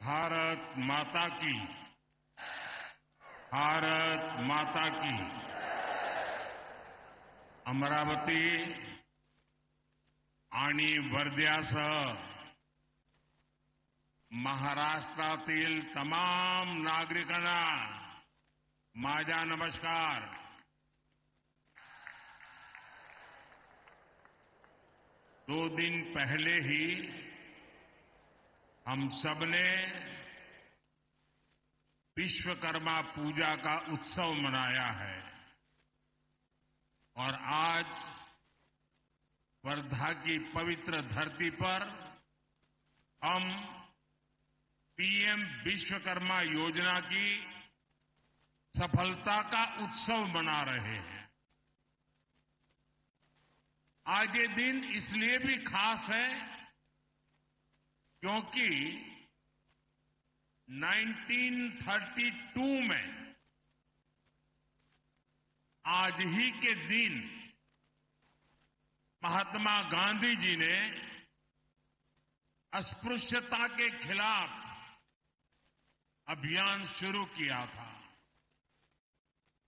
भारत माता की। भारत माता की। अमरावती आणि वर्ध्यासह महाराष्ट्रातील तमाम नागरिकांना माझा नमस्कार। 2 दिन पहले ही हम सबने विश्वकर्मा पूजा का उत्सव मनाया है और आज वर्धा की पवित्र धरती पर हम पीएम विश्वकर्मा योजना की सफलता का उत्सव मना रहे हैं। आज ये दिन इसलिए भी खास है क्योंकि 1932 में आज ही के दिन महात्मा गांधी जी ने अस्पृश्यता के खिलाफ अभियान शुरू किया था।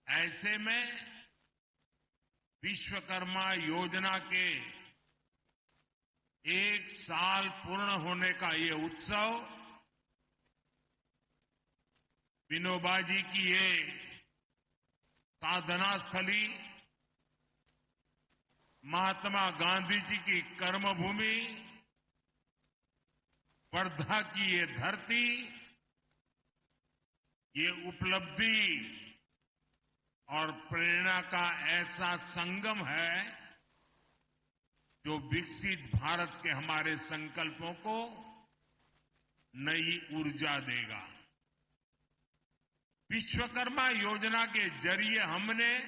ऐसे में विश्वकर्मा योजना के 1 साल पूर्ण होने का ये उत्सव विनोबा जी की ये साधना स्थली, महात्मा गांधी जी की कर्मभूमि, वर्धा की ये धरती, ये उपलब्धि और प्रेरणा का ऐसा संगम है जो विकसित भारत के हमारे संकल्पों को नई ऊर्जा देगा। विश्वकर्मा योजना के जरिए हमने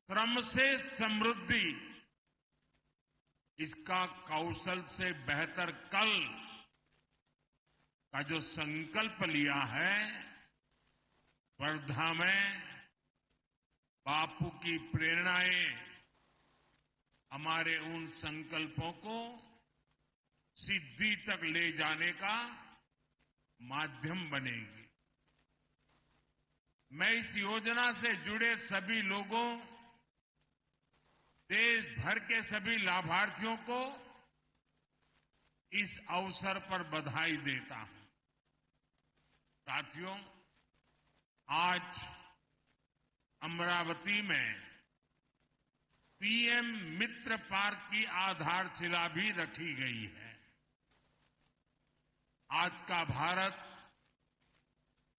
श्रम से समृद्धि, इसका कौशल से बेहतर कल का जो संकल्प लिया है, वर्धा में बापू की प्रेरणाएं हमारे उन संकल्पों को सिद्धि तक ले जाने का माध्यम बनेगी। मैं इस योजना से जुड़े सभी लोगों, देश भर के सभी लाभार्थियों को इस अवसर पर बधाई देता हूं। साथियों, आज अमरावती में पीएम मित्र पार्क की आधारशिला भी रखी गई है। आज का भारत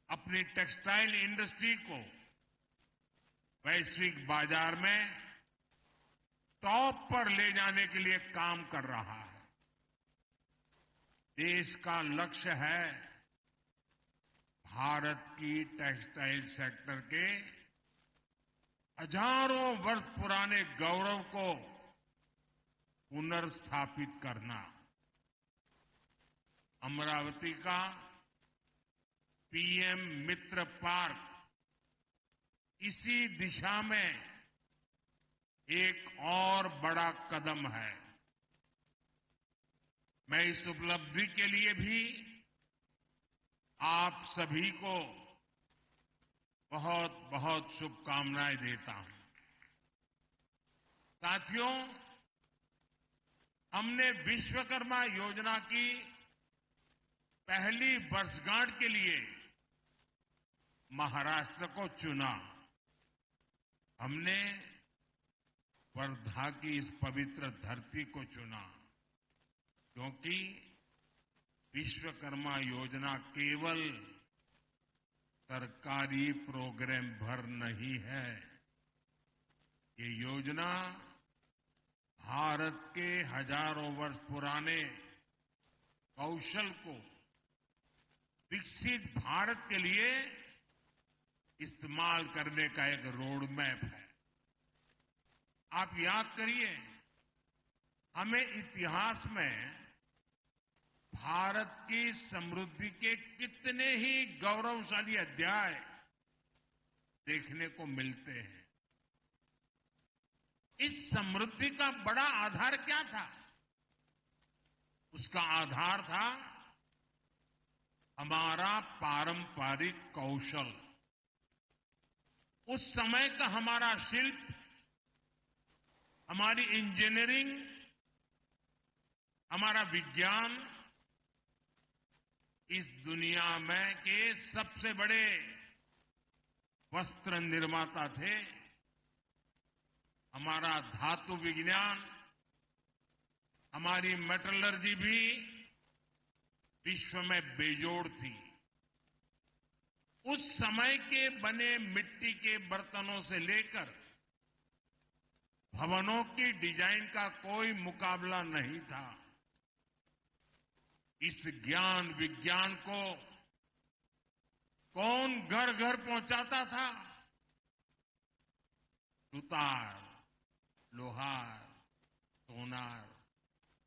अपनी टेक्सटाइल इंडस्ट्री को वैश्विक बाजार में टॉप पर ले जाने के लिए काम कर रहा है। देश का लक्ष्य है भारत की टेक्सटाइल सेक्टर के हजारों वर्ष पुराने गौरव को पुनर्स्थापित करना। अमरावती का पीएम मित्र पार्क इसी दिशा में एक और बड़ा कदम है। मैं इस उपलब्धि के लिए भी आप सभी को बहुत बहुत शुभकामनाएं देता हूं। साथियों, हमने विश्वकर्मा योजना की पहली वर्षगांठ के लिए महाराष्ट्र को चुना। हमने वर्धा की इस पवित्र धरती को चुना क्योंकि विश्वकर्मा योजना केवल सरकारी प्रोग्राम भर नहीं है। ये योजना भारत के हजारों वर्ष पुराने कौशल को विकसित भारत के लिए इस्तेमाल करने का एक रोड मैप है। आप याद करिए, हमें इतिहास में भारत की समृद्धि के कितने ही गौरवशाली अध्याय देखने को मिलते हैं। इस समृद्धि का बड़ा आधार क्या था? उसका आधार था हमारा पारंपरिक कौशल, उस समय का हमारा शिल्प, हमारी इंजीनियरिंग, हमारा विज्ञान इस दुनिया में के सबसे बड़े वस्त्र निर्माता थे। हमारा धातु विज्ञान, हमारी मेटलर्जी भी विश्व में बेजोड़ थी। उस समय के बने मिट्टी के बर्तनों से लेकर भवनों की डिजाइन का कोई मुकाबला नहीं था। इस ज्ञान विज्ञान को कौन घर घर पहुंचाता था? सुतार, लोहार, सोनार,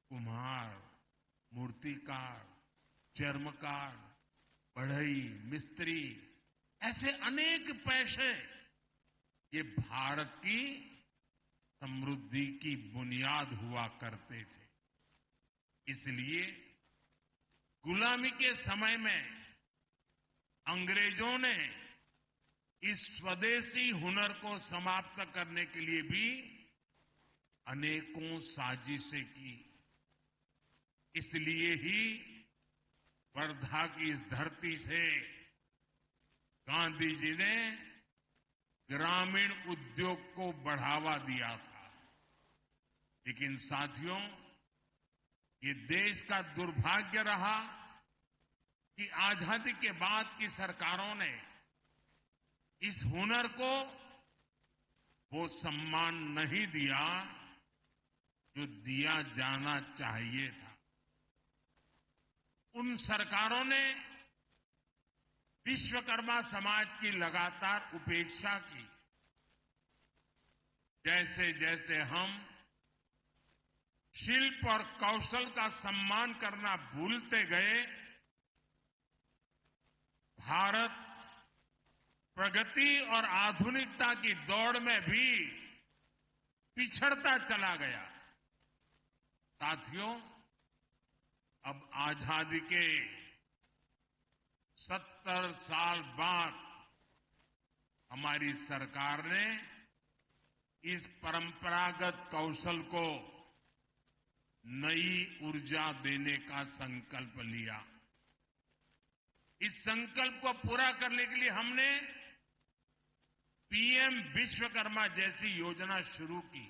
कुम्हार, मूर्तिकार, चर्मकार, बढ़ई, मिस्त्री, ऐसे अनेक पेशे ये भारत की समृद्धि की बुनियाद हुआ करते थे। इसलिए गुलामी के समय में अंग्रेजों ने इस स्वदेशी हुनर को समाप्त करने के लिए भी अनेकों साजिशें की। इसलिए ही वर्धा की इस धरती से गांधी जी ने ग्रामीण उद्योग को बढ़ावा दिया था। लेकिन साथियों, ये देश का दुर्भाग्य रहा कि आजादी के बाद की सरकारों ने इस हुनर को वो सम्मान नहीं दिया जो दिया जाना चाहिए था। उन सरकारों ने विश्वकर्मा समाज की लगातार उपेक्षा की। जैसे जैसे हम शिल्प और कौशल का सम्मान करना भूलते गए, भारत प्रगति और आधुनिकता की दौड़ में भी पिछड़ता चला गया। साथियों, अब आजादी के 70 साल बाद हमारी सरकार ने इस परंपरागत कौशल को नई ऊर्जा देने का संकल्प लिया। इस संकल्प को पूरा करने के लिए हमने पीएम विश्वकर्मा जैसी योजना शुरू की।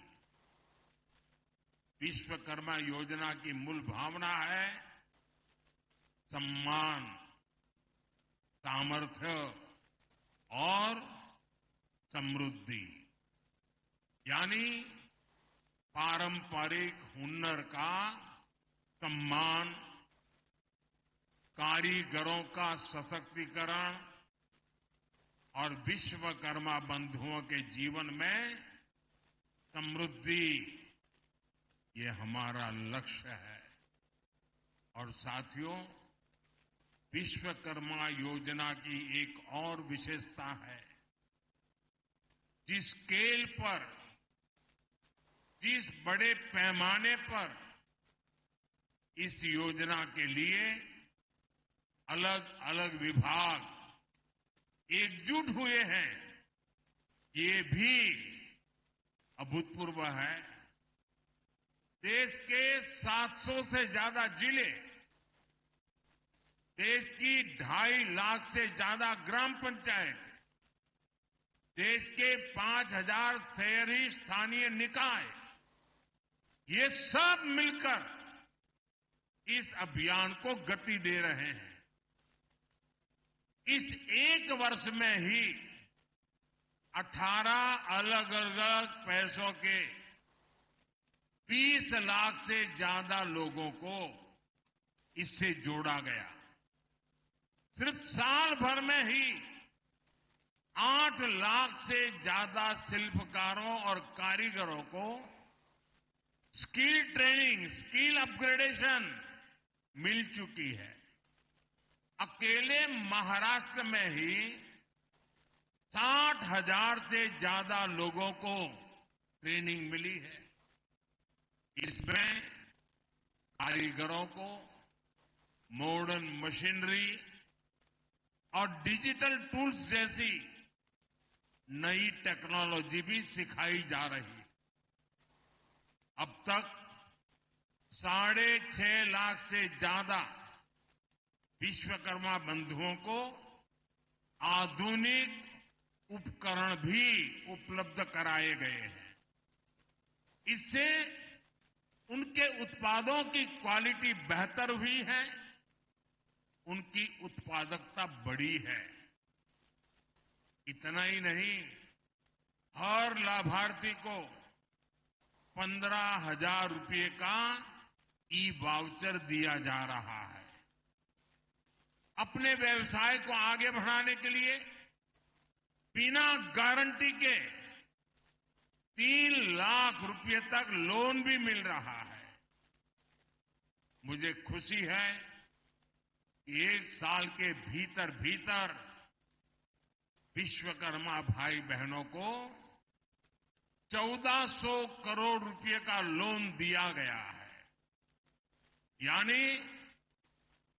विश्वकर्मा योजना की मूल भावना है सम्मान, सामर्थ्य और समृद्धि, यानी पारंपरिक हुनर का सम्मान, कारीगरों का सशक्तिकरण और विश्वकर्मा बंधुओं के जीवन में समृद्धि, ये हमारा लक्ष्य है। और साथियों, विश्वकर्मा योजना की एक और विशेषता है, जिस स्केल पर, जिस बड़े पैमाने पर इस योजना के लिए अलग अलग विभाग एकजुट हुए हैं, ये भी अभूतपूर्व है। देश के 700 से ज्यादा जिले, देश की 2.5 लाख से ज्यादा ग्राम पंचायत, देश के 5,000 शहरी स्थानीय निकाय, ये सब मिलकर इस अभियान को गति दे रहे हैं। इस एक वर्ष में ही 18 अलग अलग पैसों के 20 लाख से ज्यादा लोगों को इससे जोड़ा गया। सिर्फ साल भर में ही 8 लाख से ज्यादा शिल्पकारों और कारीगरों को स्किल ट्रेनिंग, स्किल अपग्रेडेशन मिल चुकी है। अकेले महाराष्ट्र में ही 60,000 से ज्यादा लोगों को ट्रेनिंग मिली है। इसमें कारीगरों को मॉडर्न मशीनरी और डिजिटल टूल्स जैसी नई टेक्नोलॉजी भी सिखाई जा रही है। अब तक 6.5 लाख से ज्यादा विश्वकर्मा बंधुओं को आधुनिक उपकरण भी उपलब्ध कराए गए हैं। इससे उनके उत्पादों की क्वालिटी बेहतर हुई है, उनकी उत्पादकता बढ़ी है। इतना ही नहीं, हर लाभार्थी को 15,000 रुपये का ई-वाउचर दिया जा रहा है। अपने व्यवसाय को आगे बढ़ाने के लिए बिना गारंटी के 3 लाख रुपये तक लोन भी मिल रहा है। मुझे खुशी है कि 1 साल के भीतर भीतर विश्वकर्मा भाई बहनों को 1400 करोड़ रुपये का लोन दिया गया है। यानी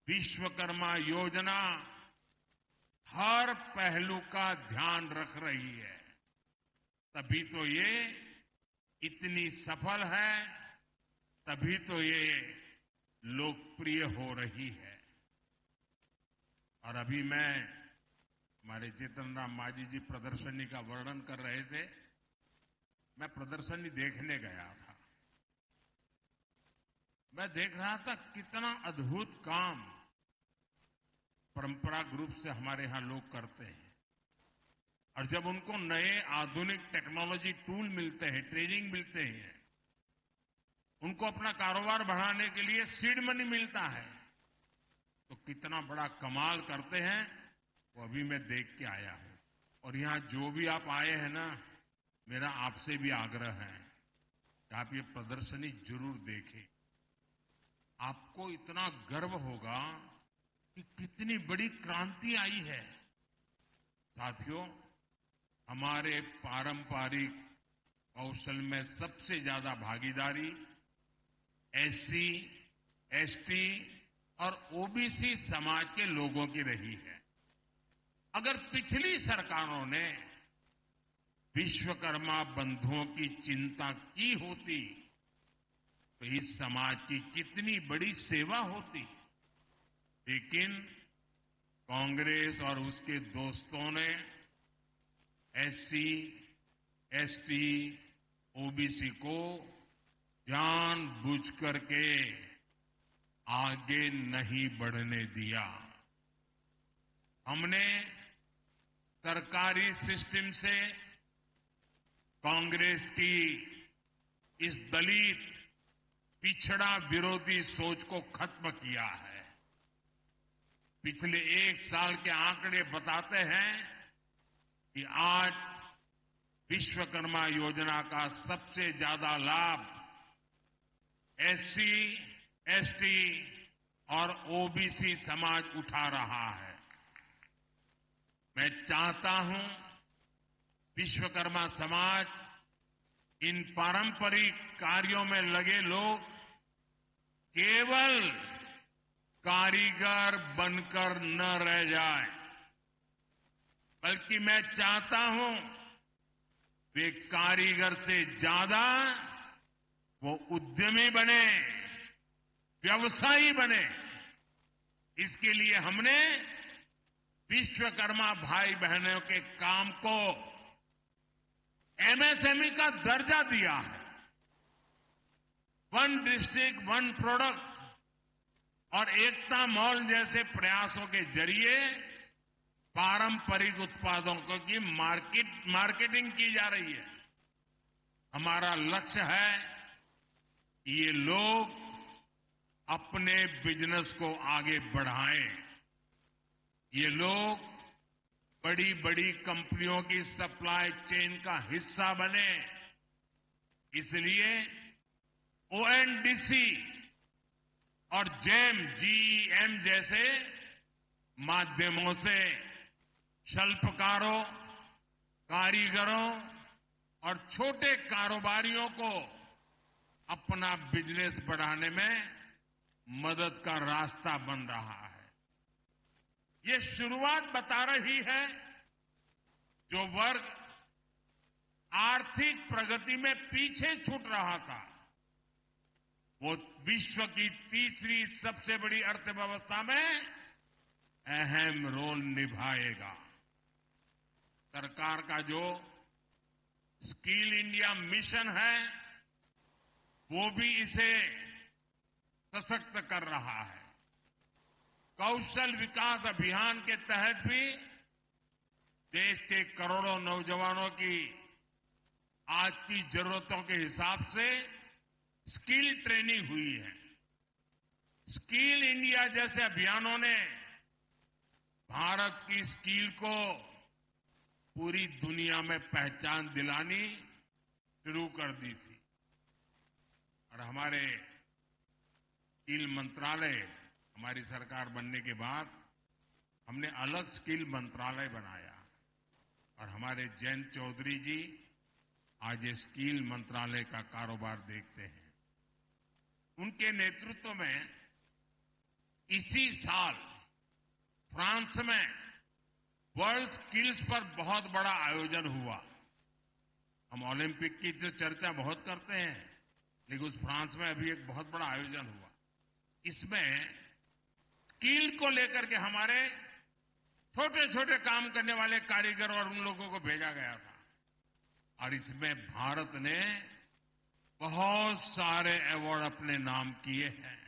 विश्वकर्मा योजना हर पहलू का ध्यान रख रही है। तभी तो ये इतनी सफल है, तभी तो ये लोकप्रिय हो रही है। और अभी मैं हमारे जीतन राम मांझी जी प्रदर्शनी का वर्णन कर रहे थे। मैं प्रदर्शनी देखने गया था। मैं देख रहा था कितना अद्भुत काम परंपरागत रूप से हमारे यहां लोग करते हैं। और जब उनको नए आधुनिक टेक्नोलॉजी टूल मिलते हैं, ट्रेनिंग मिलते हैं, उनको अपना कारोबार बढ़ाने के लिए सीड मनी मिलता है, तो कितना बड़ा कमाल करते हैं वो अभी मैं देख के आया हूं। और यहां जो भी आप आए हैं ना, मेरा आपसे भी आग्रह है कि आप ये प्रदर्शनी जरूर देखें। आपको इतना गर्व होगा कि कितनी बड़ी क्रांति आई है। साथियों, हमारे पारंपरिक कौशल में सबसे ज्यादा भागीदारी एससी, एसटी और ओबीसी समाज के लोगों की रही है। अगर पिछली सरकारों ने विश्वकर्मा बंधुओं की चिंता की होती तो इस समाज की कितनी बड़ी सेवा होती। लेकिन कांग्रेस और उसके दोस्तों ने एससी, एसटी, ओबीसी को जानबूझ करके आगे नहीं बढ़ने दिया। हमने सरकारी सिस्टम से कांग्रेस की इस दलित पिछड़ा विरोधी सोच को खत्म किया है। पिछले 1 साल के आंकड़े बताते हैं कि आज विश्वकर्मा योजना का सबसे ज्यादा लाभ एससी, एसटी और ओबीसी समाज उठा रहा है। मैं चाहता हूं विश्वकर्मा समाज इन पारंपरिक कार्यों में लगे लोग केवल कारीगर बनकर न रह जाए, बल्कि मैं चाहता हूं वे कारीगर से ज्यादा वो उद्यमी बने, व्यवसायी बने। इसके लिए हमने विश्वकर्मा भाई बहनों के काम को एमएसएमई का दर्जा दिया है। 1 डिस्ट्रिक्ट 1 प्रोडक्ट और एकता मॉल जैसे प्रयासों के जरिए पारंपरिक उत्पादों की मार्केटिंग की जा रही है। हमारा लक्ष्य है कि ये लोग अपने बिजनेस को आगे बढ़ाएं। ये लोग बड़ी बड़ी कंपनियों की सप्लाई चेन का हिस्सा बने। इसलिए ओएनडीसी और जीईएम जैसे माध्यमों से शिल्पकारों, कारीगरों और छोटे कारोबारियों को अपना बिजनेस बढ़ाने में मदद का रास्ता बन रहा है। ये शुरुआत बता रही है जो वर्ग आर्थिक प्रगति में पीछे छूट रहा था वो विश्व की तीसरी सबसे बड़ी अर्थव्यवस्था में अहम रोल निभाएगा। सरकार का जो स्किल इंडिया मिशन है वो भी इसे सशक्त कर रहा है। कौशल विकास अभियान के तहत भी देश के करोड़ों नौजवानों की आज की जरूरतों के हिसाब से स्किल ट्रेनिंग हुई है। स्किल इंडिया जैसे अभियानों ने भारत की स्किल को पूरी दुनिया में पहचान दिलानी शुरू कर दी थी और हमारे स्किल मंत्रालय हमारी सरकार बनने के बाद हमने अलग स्किल मंत्रालय बनाया और हमारे जयंत चौधरी जी आज ये स्किल मंत्रालय का कारोबार देखते हैं। उनके नेतृत्व में इसी साल फ्रांस में वर्ल्ड स्किल्स पर बहुत बड़ा आयोजन हुआ। हम ओलंपिक की जो चर्चा बहुत करते हैं लेकिन उस फ्रांस में अभी एक बहुत बड़ा आयोजन हुआ। इसमें स्किल को लेकर के हमारे छोटे छोटे काम करने वाले कारीगर और उन लोगों को भेजा गया था और इसमें भारत ने बहुत सारे अवार्ड अपने नाम किए हैं।